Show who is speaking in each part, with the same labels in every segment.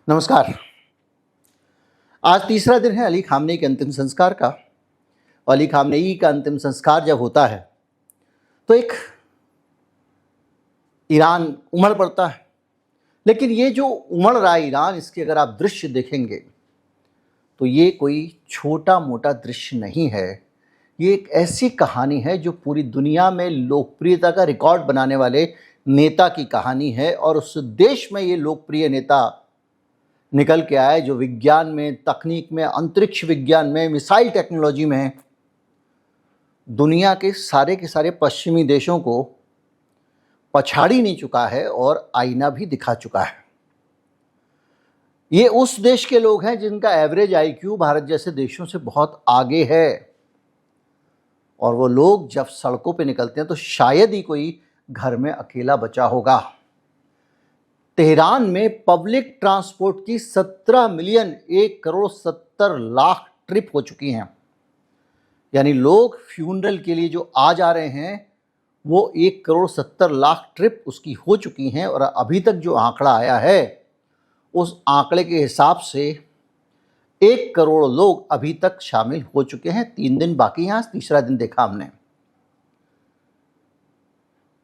Speaker 1: नमस्कार। आज तीसरा दिन है अली खामनेई के अंतिम संस्कार का। और अली खामनेई का अंतिम संस्कार जब होता है तो एक ईरान उमड़ पड़ता है। लेकिन ये जो उमड़ रहा है ईरान, इसके अगर आप दृश्य देखेंगे तो ये कोई छोटा मोटा दृश्य नहीं है। ये एक ऐसी कहानी है जो पूरी दुनिया में लोकप्रियता का रिकॉर्ड बनाने वाले नेता की कहानी है। और उस देश में ये लोकप्रिय नेता निकल के आए जो विज्ञान में, तकनीक में, अंतरिक्ष विज्ञान में, मिसाइल टेक्नोलॉजी में दुनिया के सारे पश्चिमी देशों को पछाड़ी नहीं चुका है और आईना भी दिखा चुका है। ये उस देश के लोग हैं जिनका एवरेज आईक्यू भारत जैसे देशों से बहुत आगे है। और वो लोग जब सड़कों पे निकलते हैं तो शायद ही कोई घर में अकेला बचा होगा। तेहरान में पब्लिक ट्रांसपोर्ट की 17 मिलियन 1,70,00,000 ट्रिप हो चुकी हैं। यानी लोग फ्यूनरल के लिए जो आ जा रहे हैं वो 1,70,00,000 ट्रिप उसकी हो चुकी हैं। और अभी तक जो आंकड़ा आया है उस आंकड़े के हिसाब से 1 करोड़ लोग अभी तक शामिल हो चुके हैं। 3 दिन बाकी हैं, आज तीसरा दिन देखा हमने।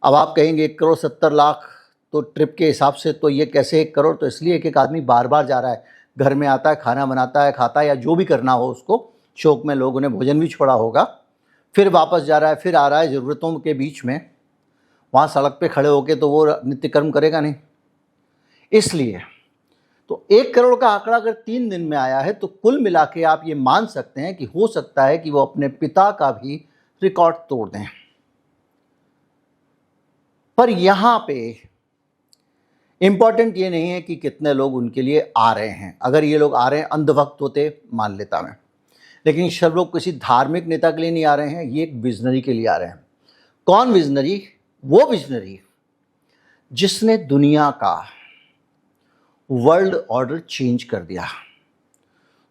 Speaker 1: अब आप कहेंगे 1,70,00,000 तो ट्रिप के हिसाब से तो ये कैसे 1 करोड़? तो इसलिए एक आदमी बार बार जा रहा है, घर में आता है, खाना बनाता है, खाता है या जो भी करना हो उसको, शौक में लोगों ने भोजन भी छोड़ा होगा, फिर वापस जा रहा है, फिर आ रहा है ज़रूरतों के बीच में। वहाँ सड़क पे खड़े होके तो वो नित्य कर्म करेगा नहीं। इसलिए तो 1 करोड़ का आंकड़ा अगर 3 दिन में आया है तो कुल मिला के आप ये मान सकते हैं कि हो सकता है कि वो अपने पिता का भी रिकॉर्ड तोड़ दें। पर यहाँ पे इम्पॉर्टेंट ये नहीं है कि कितने लोग उनके लिए आ रहे हैं। अगर ये लोग आ रहे हैं, अंधभक्त होते मान लेता मैं, लेकिन सब लोग किसी धार्मिक नेता के लिए नहीं आ रहे हैं, ये एक विजनरी के लिए आ रहे हैं। कौन विजनरी? वो विजनरी जिसने दुनिया का वर्ल्ड ऑर्डर चेंज कर दिया।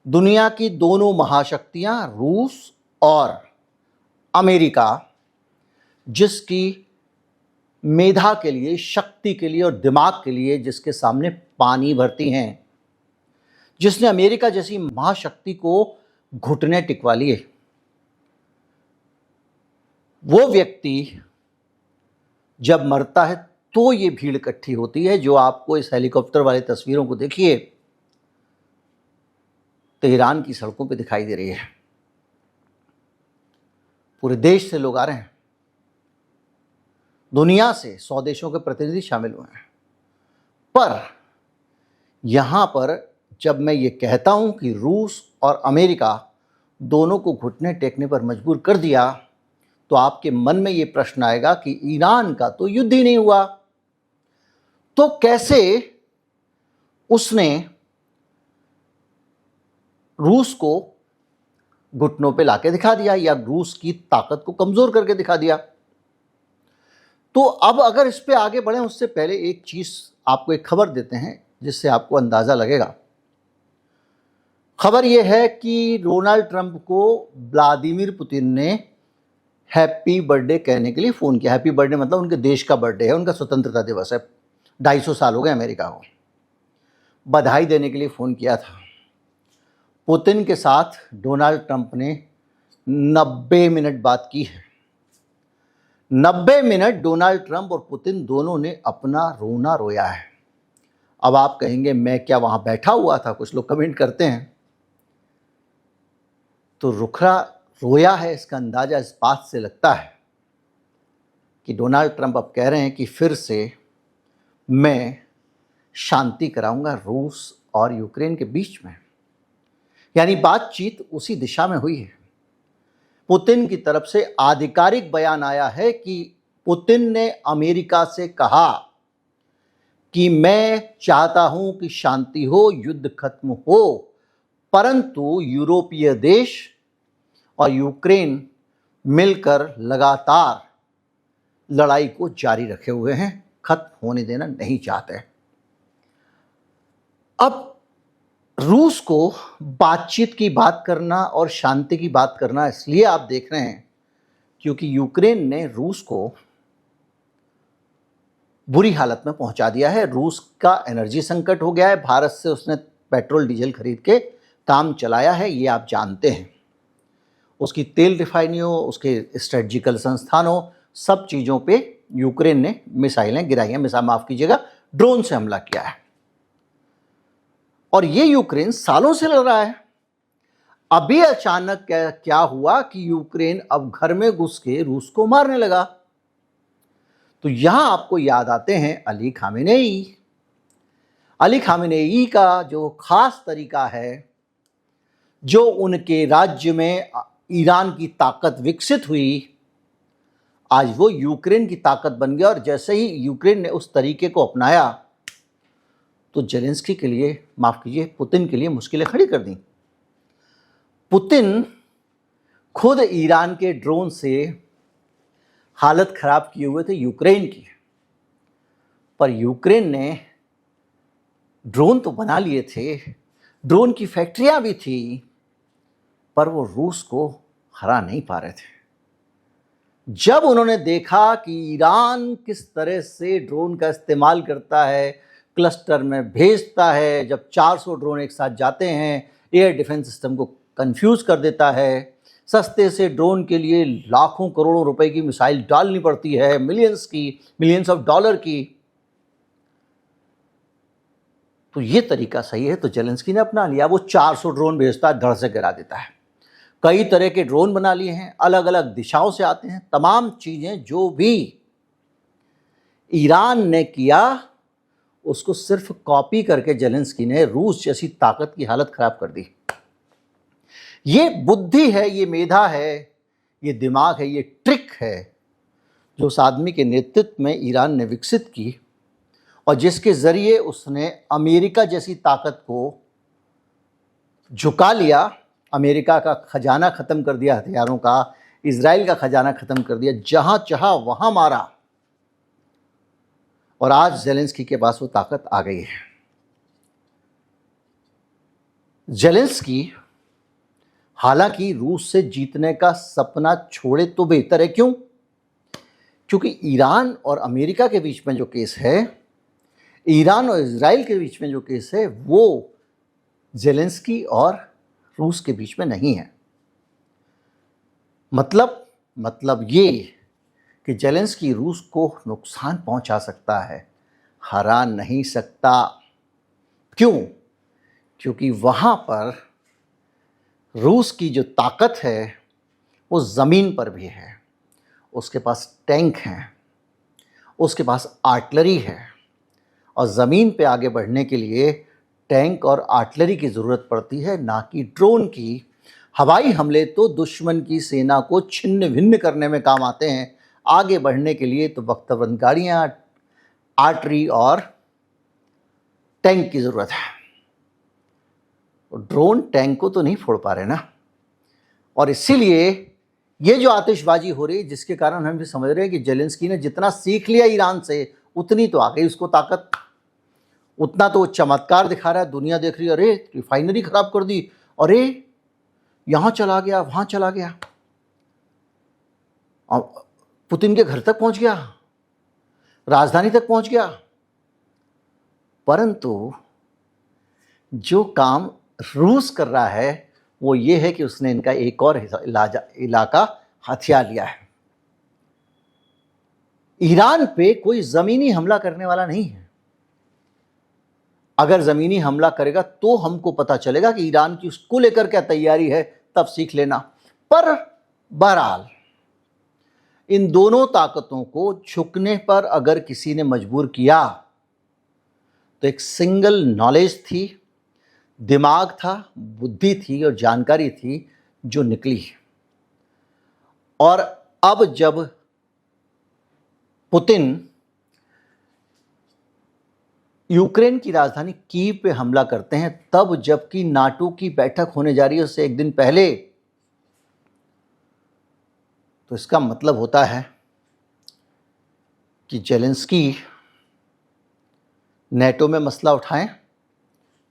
Speaker 1: दुनिया की दोनों महाशक्तियां रूस और अमेरिका, जिसकी मेधा के लिए, शक्ति के लिए और दिमाग के लिए जिसके सामने पानी भरती हैं, जिसने अमेरिका जैसी महाशक्ति को घुटने टिकवा लिए, वो व्यक्ति जब मरता है तो ये भीड़ इकट्ठी होती है जो आपको इस हेलीकॉप्टर वाली तस्वीरों को देखिए तेहरान की सड़कों पे दिखाई दे रही है। पूरे देश से लोग आ रहे हैं, दुनिया से 100 देशों के प्रतिनिधि शामिल हुए हैं। पर यहाँ पर जब मैं ये कहता हूँ कि रूस और अमेरिका दोनों को घुटने टेकने पर मजबूर कर दिया, तो आपके मन में ये प्रश्न आएगा कि ईरान का तो युद्ध ही नहीं हुआ, तो कैसे उसने रूस को घुटनों पे लाके दिखा दिया या रूस की ताकत को कमजोर करके दिखा दिया? तो अब अगर इस पे आगे बढ़ें उससे पहले एक चीज़ आपको, एक खबर देते हैं जिससे आपको अंदाज़ा लगेगा। खबर यह है कि डोनाल्ड ट्रंप को व्लादिमीर पुतिन ने हैप्पी बर्थडे कहने के लिए फ़ोन किया। हैप्पी बर्थडे मतलब उनके देश का बर्थडे है, उनका स्वतंत्रता दिवस है, 250 साल हो गए अमेरिका को। बधाई देने के लिए फ़ोन किया था। पुतिन के साथ डोनाल्ड ट्रंप ने 90 मिनट बात की है। 90 मिनट डोनाल्ड ट्रंप और पुतिन दोनों ने अपना रोना रोया है। अब आप कहेंगे मैं क्या वहाँ बैठा हुआ था? कुछ लोग कमेंट करते हैं। तो रुखरा रोया है, इसका अंदाज़ा इस बात से लगता है कि डोनाल्ड ट्रंप अब कह रहे हैं कि फिर से मैं शांति कराऊंगा रूस और यूक्रेन के बीच में। यानी बातचीत उसी दिशा में हुई है। पुतिन की तरफ से आधिकारिक बयान आया है कि पुतिन ने अमेरिका से कहा कि मैं चाहता हूं कि शांति हो, युद्ध खत्म हो, परंतु यूरोपीय देश और यूक्रेन मिलकर लगातार लड़ाई को जारी रखे हुए हैं, खत्म होने देना नहीं चाहते। अब रूस को बातचीत की बात करना और शांति की बात करना इसलिए आप देख रहे हैं क्योंकि यूक्रेन ने रूस को बुरी हालत में पहुंचा दिया है। रूस का एनर्जी संकट हो गया है, भारत से उसने पेट्रोल डीजल खरीद के काम चलाया है, ये आप जानते हैं। उसकी तेल रिफाइनरियों, उसके स्ट्रेटजिकल संस्थानों, सब चीज़ों पे यूक्रेन ने मिसाइलें गिराई हैं, माफ़ कीजिएगा, ड्रोन से हमला किया है। और ये यूक्रेन सालों से लड़ रहा है। अभी अचानक क्या हुआ कि यूक्रेन अब घर में घुस के रूस को मारने लगा। तो यहां आपको याद आते हैं अली खामेनेई। अली खामेनेई का जो खास तरीका है, जो उनके राज्य में ईरान की ताकत विकसित हुई, आज वो यूक्रेन की ताकत बन गया। और जैसे ही यूक्रेन ने उस तरीके को अपनाया तो जेलेंस्की के लिए, माफ कीजिए, पुतिन के लिए मुश्किलें खड़ी कर दी। पुतिन खुद ईरान के ड्रोन से हालत खराब किए हुए थे यूक्रेन की, पर यूक्रेन ने ड्रोन तो बना लिए थे, ड्रोन की फैक्ट्रियां भी थी, पर वो रूस को हरा नहीं पा रहे थे। जब उन्होंने देखा कि ईरान किस तरह से ड्रोन का इस्तेमाल करता है, क्लस्टर में भेजता है, जब 400 ड्रोन एक साथ जाते हैं, एयर डिफेंस सिस्टम को कंफ्यूज कर देता है, सस्ते से ड्रोन के लिए लाखों करोड़ों रुपए की मिसाइल डालनी पड़ती है, मिलियंस ऑफ डॉलर की, तो ये तरीका सही है। तो जेलेंस्की ने अपना लिया। वो 400 ड्रोन भेजता है, धड़ से गिरा देता है। कई तरह के ड्रोन बना लिए हैं, अलग अलग दिशाओं से आते हैं। तमाम चीजें जो भी ईरान ने किया उसको सिर्फ कॉपी करके जेलेंस्की ने रूस जैसी ताकत की हालत खराब कर दी। ये बुद्धि है, ये मेधा है, ये दिमाग है, ये ट्रिक है जो उस आदमी के नेतृत्व में ईरान ने विकसित की, और जिसके जरिए उसने अमेरिका जैसी ताकत को झुका लिया, अमेरिका का खजाना खत्म कर दिया हथियारों का, इजराइल का खजाना खत्म कर दिया, जहां चाहा वहां मारा। और आज जेलेंस्की के पास वो ताकत आ गई है। जेलेंस्की हालांकि रूस से जीतने का सपना छोड़े तो बेहतर है। क्यों? क्योंकि ईरान और अमेरिका के बीच में जो केस है, ईरान और इजराइल के बीच में जो केस है, वो जेलेंस्की और रूस के बीच में नहीं है। मतलब ये कि जेलेंस्की रूस को नुकसान पहुंचा सकता है, हरा नहीं सकता। क्यों? क्योंकि वहां पर रूस की जो ताकत है वो ज़मीन पर भी है। उसके पास टैंक हैं, उसके पास आर्टिलरी है, और ज़मीन पे आगे बढ़ने के लिए टैंक और आर्टिलरी की ज़रूरत पड़ती है, ना कि ड्रोन की। हवाई हमले तो दुश्मन की सेना को छिन्न भिन्न करने में काम आते हैं, आगे बढ़ने के लिए तो बख्तरबंद गाड़ियाँ, आर्टिलरी और टैंक की ज़रूरत है। ड्रोन टैंक को तो नहीं फोड़ पा रहे ना। और इसीलिए ये जो आतिशबाजी हो रही है, जिसके कारण हम भी समझ रहे हैं कि जेलेंस्की ने जितना सीख लिया ईरान से, उतनी तो आ गई उसको ताकत, उतना तो चमत्कार दिखा रहा है। दुनिया देख रही है, अरे रिफाइनरी खराब कर दी, अरे यहाँ चला गया, वहाँ चला गया, और पुतिन के घर तक पहुँच गया, राजधानी तक पहुँच गया। परंतु जो काम रूस कर रहा है वो ये है कि उसने इनका एक और इलाका हथिया लिया है। ईरान पे कोई ज़मीनी हमला करने वाला नहीं है। अगर ज़मीनी हमला करेगा तो हमको पता चलेगा कि ईरान की उसको लेकर क्या तैयारी है, तब सीख लेना। पर बहरहाल इन दोनों ताकतों को झुकने पर अगर किसी ने मजबूर किया तो एक सिंगल नॉलेज थी, दिमाग था, बुद्धि थी और जानकारी थी जो निकली। और अब जब पुतिन यूक्रेन की राजधानी कीव पे हमला करते हैं, तब जबकि नाटो की बैठक होने जा रही है उससे एक दिन पहले, तो इसका मतलब होता है कि जेलेंस्की नेटो में मसला उठाएं।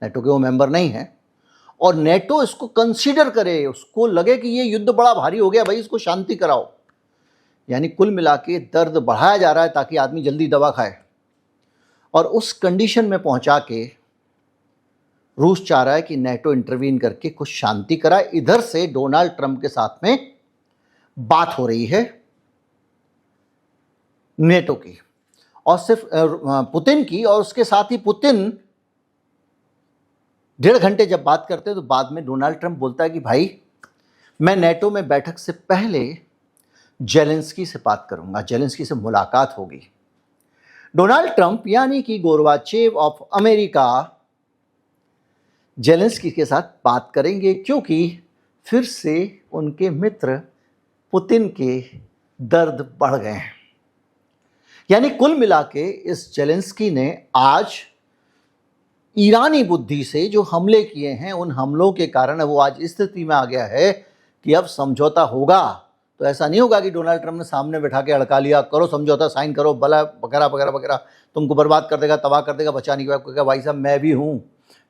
Speaker 1: नेटो के वो मेंबर नहीं है, और नेटो इसको कंसीडर करे, उसको लगे कि ये युद्ध बड़ा भारी हो गया भाई, इसको शांति कराओ। यानी कुल मिला के दर्द बढ़ाया जा रहा है ताकि आदमी जल्दी दवा खाए। और उस कंडीशन में पहुंचा के रूस चाह रहा है कि नेटो इंटरवीन करके कुछ शांति कराए। इधर से डोनाल्ड ट्रंप के साथ में बात हो रही है नेटो की, और सिर्फ पुतिन की, और उसके साथ ही पुतिन 1.5 घंटे जब बात करते हैं तो बाद में डोनाल्ड ट्रंप बोलता है कि भाई मैं नेटो में बैठक से पहले जेलेंस्की से बात करूंगा, जेलेंस्की से मुलाकात होगी। डोनाल्ड ट्रंप यानी कि गोरबाचेव ऑफ अमेरिका जेलेंस्की के साथ बात करेंगे, क्योंकि फिर से उनके मित्र पुतिन के दर्द बढ़ गए हैं। यानी कुल मिला के इस जेलेंस्की ने आज ईरानी बुद्धि से जो हमले किए हैं, उन हमलों के कारण वो आज इस स्थिति में आ गया है कि अब समझौता होगा तो ऐसा नहीं होगा कि डोनाल्ड ट्रंप ने सामने बैठा के अड़का लिया, करो समझौता, साइन करो, भला वगैरह वगैरह वगैरह, तुमको बर्बाद कर देगा, तबाह कर देगा, बचा नहीं पाएगा। भाई साहब मैं भी हूँ,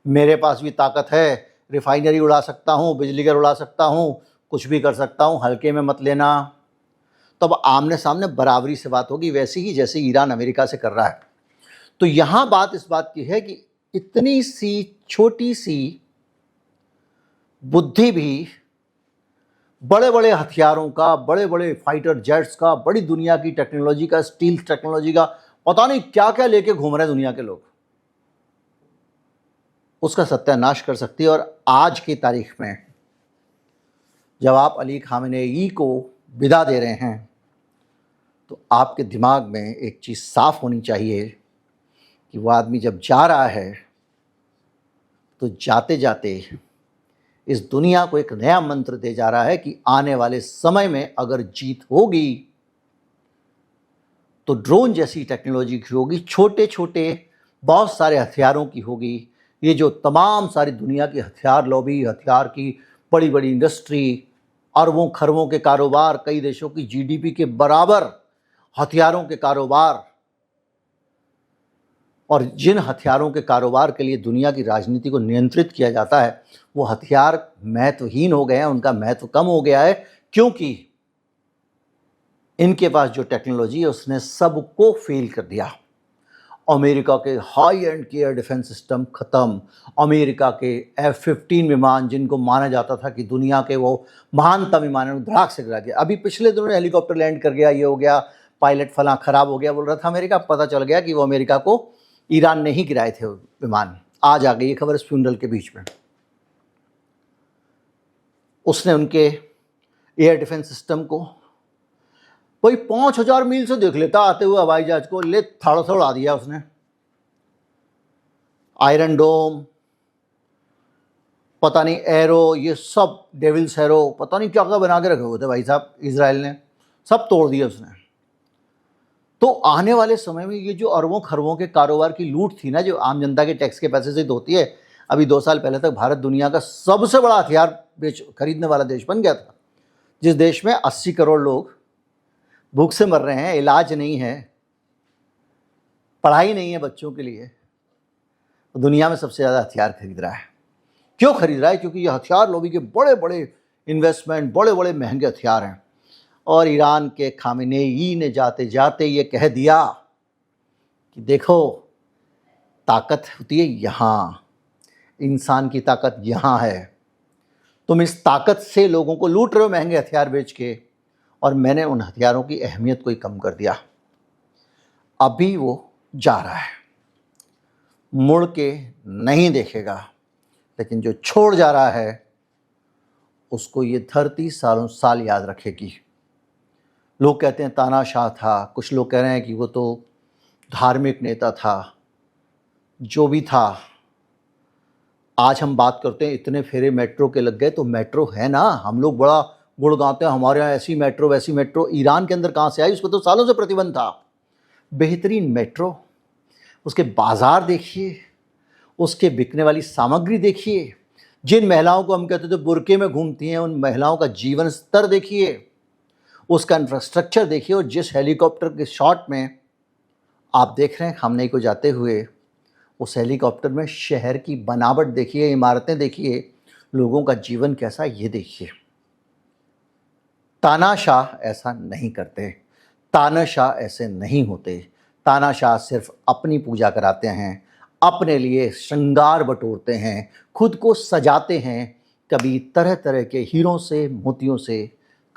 Speaker 1: मेरे पास भी ताकत है, रिफाइनरी उड़ा सकता हूँ, बिजली घर उड़ा सकता हूँ, कुछ भी कर सकता हूँ, हल्के में मत लेना। तब आमने सामने बराबरी से बात होगी, वैसी ही जैसे ईरान अमेरिका से कर रहा है। तो यहाँ बात इस बात की है कि इतनी सी छोटी सी बुद्धि भी बड़े बड़े हथियारों का, बड़े बड़े फाइटर जेट्स का, बड़ी दुनिया की टेक्नोलॉजी का, स्टील टेक्नोलॉजी का, पता नहीं क्या क्या लेके घूम रहे हैं दुनिया के लोग, उसका सत्यानाश कर सकती है। और आज की तारीख में जब आप अली खामेनेई को विदा दे रहे हैं तो आपके दिमाग में एक चीज़ साफ होनी चाहिए कि वो आदमी जब जा रहा है तो जाते जाते इस दुनिया को एक नया मंत्र दे जा रहा है कि आने वाले समय में अगर जीत होगी तो ड्रोन जैसी टेक्नोलॉजी की होगी, छोटे छोटे बहुत सारे हथियारों की होगी। ये जो तमाम सारी दुनिया की हथियार लॉबी, हथियार की बड़ी बड़ी इंडस्ट्री, अरबों खरबों के कारोबार, कई देशों की जीडीपी के बराबर हथियारों के कारोबार, और जिन हथियारों के कारोबार के लिए दुनिया की राजनीति को नियंत्रित किया जाता है, वो हथियार महत्वहीन हो गए हैं, उनका महत्व कम हो गया है, क्योंकि इनके पास जो टेक्नोलॉजी है उसने सबको फेल कर दिया। अमेरिका के हाई एंड के एयर डिफेंस सिस्टम खत्म, अमेरिका के F-15 विमान जिनको माना जाता था कि दुनिया के वो महानतम विमान है, धड़ाक से गिरा दिया। अभी पिछले दिनों हेलीकॉप्टर लैंड कर गया, ये हो गया, पायलट फलां खराब हो गया बोल रहा था अमेरिका, पता चल गया कि वो अमेरिका को ईरान ने ही गिराए थे विमान। आज आ गई ये खबर इस फ्यूनरल के बीच में। उसने उनके एयर डिफेंस सिस्टम को कोई 5000 मील से देख लेता आते हुए हवाई जहाज को, ले थोड़ा सा उड़ा दिया उसने। आयरन डोम, पता नहीं एरो, ये सब डेविल्स एरो, पता नहीं क्या क्या बना के रखे हुए थे भाई साहब इजराइल ने, सब तोड़ दिया उसने। तो आने वाले समय में ये जो अरबों खरबों के कारोबार की लूट थी ना, जो आम जनता के टैक्स के पैसे से होती है, अभी 2 साल पहले तक भारत दुनिया का सबसे बड़ा हथियार खरीदने वाला देश बन गया था। जिस देश में 80 करोड़ लोग भूख से मर रहे हैं, इलाज नहीं है, पढ़ाई नहीं है बच्चों के लिए, तो दुनिया में सबसे ज़्यादा हथियार खरीद रहा है। क्यों खरीद रहा है? क्योंकि ये हथियार लॉबी के बड़े बड़े इन्वेस्टमेंट, बड़े बड़े महंगे हथियार हैं। और ईरान के खामेनेई ने जाते जाते ये कह दिया कि देखो, ताकत होती है यहाँ, इंसान की ताकत यहाँ है, तुम इस ताकत से लोगों को लूट रहे हो महंगे हथियार बेच के, और मैंने उन हथियारों की अहमियत को ही कम कर दिया। अभी वो जा रहा है, मुड़ के नहीं देखेगा, लेकिन जो छोड़ जा रहा है उसको ये धरती सालों साल याद रखेगी। लोग कहते हैं तानाशाह था, कुछ लोग कह रहे हैं कि वो तो धार्मिक नेता था, जो भी था। आज हम बात करते हैं इतने फेरे मेट्रो के लग गए, तो मेट्रो है ना, हम लोग बड़ा गुड़ गाते हैं हमारे यहाँ ऐसी मेट्रो वैसी मेट्रो। ईरान के अंदर कहाँ से आई? उसको तो सालों से प्रतिबंध था। बेहतरीन मेट्रो, उसके बाज़ार देखिए, उसके बिकने वाली सामग्री देखिए, जिन महिलाओं को हम कहते थे बुर्के में घूमती हैं, उन महिलाओं का जीवन स्तर देखिए, उसका इंफ्रास्ट्रक्चर देखिए, और जिस हेलीकॉप्टर के शॉट में आप देख रहे हैं खामनेई को जाते हुए, उस हेलीकॉप्टर में शहर की बनावट देखिए, इमारतें देखिए, लोगों का जीवन कैसा, ये देखिए। तानाशाह ऐसा नहीं करते, तानाशाह ऐसे नहीं होते, तानाशाह सिर्फ अपनी पूजा कराते हैं, अपने लिए श्रृंगार बटोरते हैं, खुद को सजाते हैं, कभी तरह तरह के हीरों से, मोतियों से,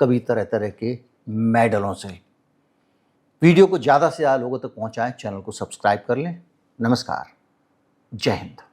Speaker 1: कभी तरह तरह के मेडलों से। वीडियो को ज़्यादा से ज़्यादा लोगों तक पहुंचाएं, चैनल को सब्सक्राइब कर लें। नमस्कार, जय हिंद।